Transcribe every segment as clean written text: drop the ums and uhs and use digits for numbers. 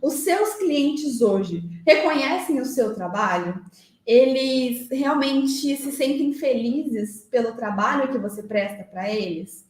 Os seus clientes hoje reconhecem o seu trabalho? Eles realmente se sentem felizes pelo trabalho que você presta para eles?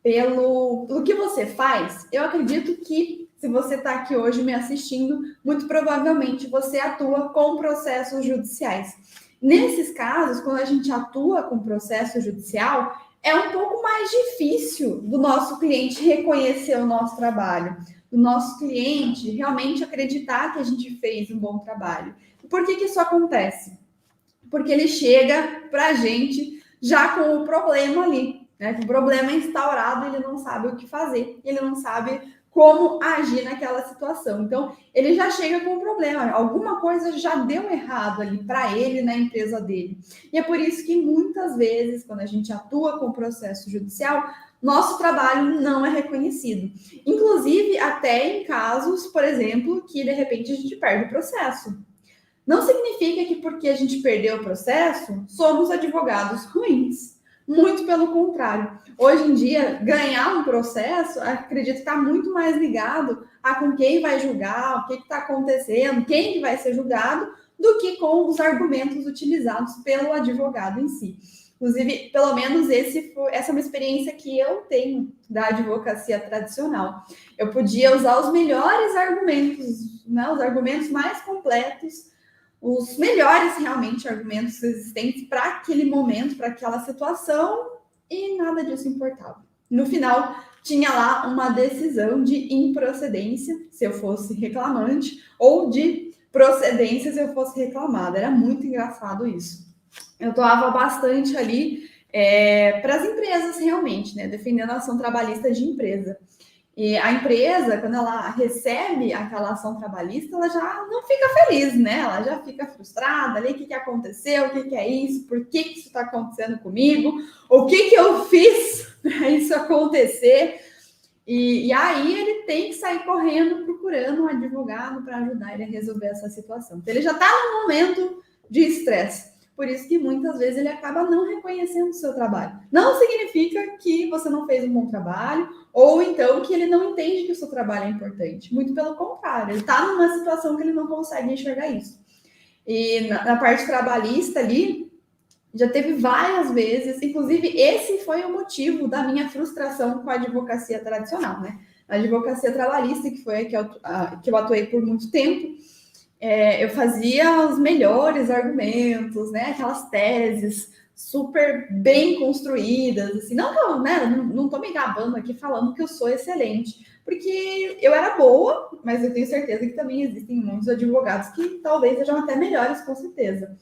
Pelo que você faz? Eu acredito que, se você está aqui hoje me assistindo, muito provavelmente você atua com processos judiciais. Nesses casos, quando a gente atua com processo judicial, é um pouco mais difícil do nosso cliente reconhecer o nosso trabalho, do nosso cliente realmente acreditar que a gente fez um bom trabalho. Por que isso acontece? Porque ele chega para a gente já com o problema ali, né? Com o problema instaurado, ele não sabe o que fazer, ele não sabe como agir naquela situação. Então, ele já chega com um problema, alguma coisa já deu errado ali para ele na empresa dele. E é por isso que muitas vezes, quando a gente atua com o processo judicial, nosso trabalho não é reconhecido. Inclusive, até em casos, por exemplo, que de repente a gente perde o processo. Não significa que porque a gente perdeu o processo, somos advogados ruins. Muito pelo contrário. Hoje em dia, ganhar um processo, acredito que está muito mais ligado a com quem vai julgar, o que está acontecendo, quem que vai ser julgado, do que com os argumentos utilizados pelo advogado em si. Inclusive, pelo menos essa é uma experiência que eu tenho da advocacia tradicional. Eu podia usar os melhores argumentos, né, os argumentos mais completos, os melhores realmente argumentos existentes para aquele momento, para aquela situação, e nada disso importava. No final, tinha lá uma decisão de improcedência, se eu fosse reclamante, ou de procedência, se eu fosse reclamada. Era muito engraçado isso. Eu atuava bastante ali para as empresas, realmente, né? Defendendo a ação trabalhista de empresa. E a empresa, quando ela recebe aquela ação trabalhista, ela já não fica feliz, né? Ela já fica frustrada ali, o que aconteceu, o que é isso, por que isso está acontecendo comigo, o que eu fiz para isso acontecer. E aí ele tem que sair correndo procurando um advogado para ajudar ele a resolver essa situação. Então ele já está num momento de estresse. Por isso que muitas vezes ele acaba não reconhecendo o seu trabalho. Não significa que você não fez um bom trabalho, ou então que ele não entende que o seu trabalho é importante. Muito pelo contrário, ele está numa situação que ele não consegue enxergar isso. E na parte trabalhista ali, já teve várias vezes, inclusive esse foi o motivo da minha frustração com a advocacia tradicional, né? A advocacia trabalhista, que foi a que eu atuei por muito tempo, eu fazia os melhores argumentos, né? Aquelas teses super bem construídas, assim, não que eu, né, não tô me gabando aqui falando que eu sou excelente, porque eu era boa, mas eu tenho certeza que também existem muitos advogados que talvez sejam até melhores, com certeza.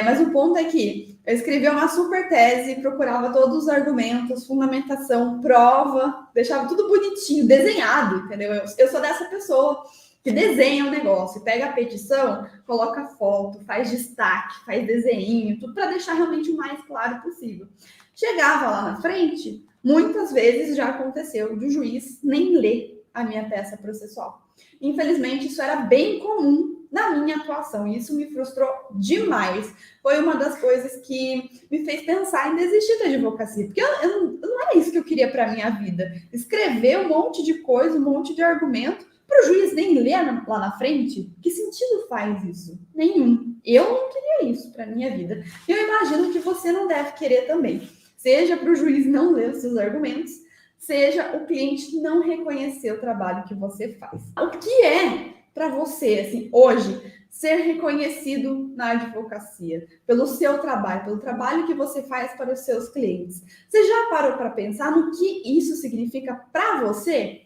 Mas o ponto é que eu escrevia uma super tese, procurava todos os argumentos, fundamentação, prova, deixava tudo bonitinho, desenhado, entendeu? Eu sou dessa pessoa que desenha o negócio, pega a petição, coloca foto, faz destaque, faz desenho, tudo para deixar realmente o mais claro possível. Chegava lá na frente, muitas vezes já aconteceu de o juiz nem ler a minha peça processual. Infelizmente, isso era bem comum na minha atuação, e isso me frustrou demais. Foi uma das coisas que me fez pensar em desistir da advocacia, porque não era isso que eu queria para a minha vida. Escrever um monte de coisa, um monte de argumento, para o juiz nem ler lá na frente, que sentido faz isso? Nenhum. Eu não queria isso para minha vida. Eu imagino que você não deve querer também. Seja para o juiz não ler os seus argumentos, seja o cliente não reconhecer o trabalho que você faz. O que é para você, assim, hoje, ser reconhecido na advocacia pelo seu trabalho, pelo trabalho que você faz para os seus clientes? Você já parou para pensar no que isso significa para você?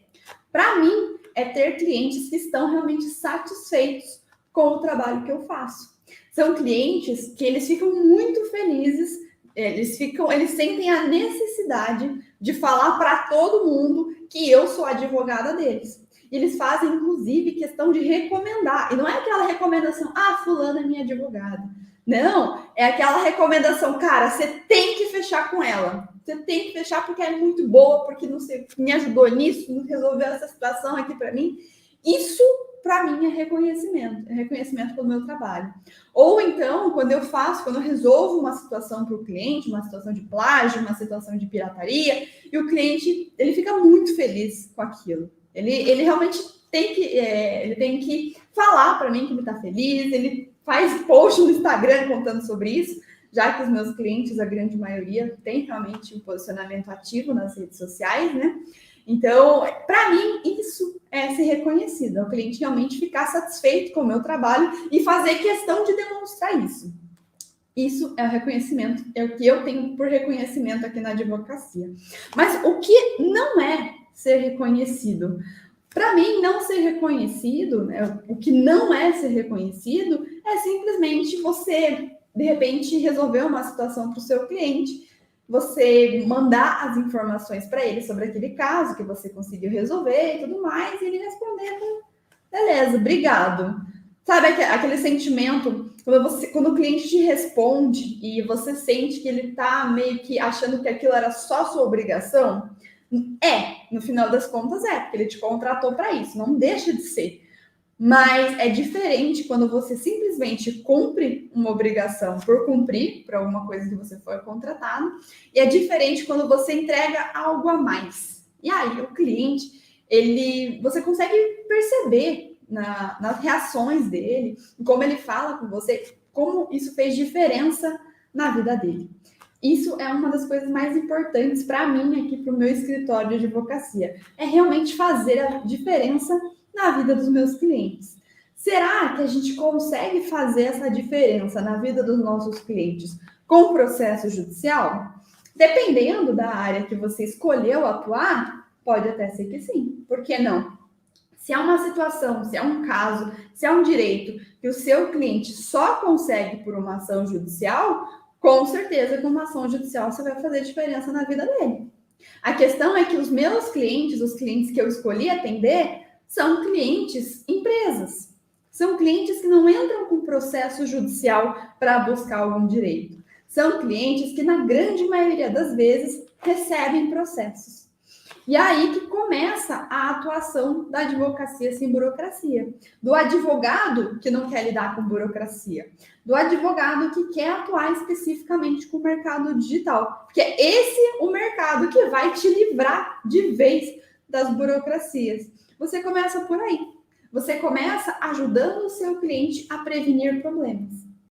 Para mim, é ter clientes que estão realmente satisfeitos com o trabalho que eu faço. São clientes que eles ficam muito felizes, eles sentem a necessidade de falar para todo mundo que eu sou advogada deles. Eles fazem, inclusive, questão de recomendar. E não é aquela recomendação, fulana é minha advogada. Não, é aquela recomendação, cara, você tem que fechar com ela. Você tem que fechar porque é muito boa, porque não sei, me ajudou nisso, resolveu essa situação aqui para mim. Isso, para mim, é reconhecimento pelo meu trabalho. Ou então, quando eu resolvo uma situação para o cliente, uma situação de plágio, uma situação de pirataria, e o cliente, ele fica muito feliz com aquilo. Ele realmente ele tem que falar para mim que ele está feliz, ele faz post no Instagram contando sobre isso, já que os meus clientes, a grande maioria, tem realmente um posicionamento ativo nas redes sociais, né? Então, para mim, isso é ser reconhecido, é o cliente realmente ficar satisfeito com o meu trabalho e fazer questão de demonstrar isso. Isso é o reconhecimento, é o que eu tenho por reconhecimento aqui na advocacia. Mas o que não é ser reconhecido? Para mim, não ser reconhecido, né, o que não é ser reconhecido, é simplesmente você, de repente, resolver uma situação para o seu cliente, você mandar as informações para ele sobre aquele caso que você conseguiu resolver e tudo mais, e ele responder, beleza, obrigado. Sabe aquele sentimento, quando o cliente te responde e você sente que ele está meio que achando que aquilo era só sua obrigação? No final das contas porque ele te contratou para isso, não deixa de ser. Mas é diferente quando você simplesmente cumpre uma obrigação por cumprir, por alguma coisa que você foi contratado, e é diferente quando você entrega algo a mais. E aí o cliente, você consegue perceber nas reações dele, como ele fala com você, como isso fez diferença na vida dele. Isso é uma das coisas mais importantes para mim aqui para o meu escritório de advocacia. É realmente fazer a diferença na vida dos meus clientes. Será que a gente consegue fazer essa diferença na vida dos nossos clientes com o processo judicial? Dependendo da área que você escolheu atuar, pode até ser que sim. Por que não? Se é uma situação, se é um caso, se é um direito que o seu cliente só consegue por uma ação judicial, com certeza, com uma ação judicial, você vai fazer diferença na vida dele. A questão é que os meus clientes, os clientes que eu escolhi atender, são clientes empresas. São clientes que não entram com processo judicial para buscar algum direito. São clientes que, na grande maioria das vezes, recebem processos. E aí que começa a atuação da advocacia sem burocracia. Do advogado que não quer lidar com burocracia. Do advogado que quer atuar especificamente com o mercado digital. Porque esse é o mercado que vai te livrar de vez das burocracias. Você começa por aí. Você começa ajudando o seu cliente a prevenir problemas.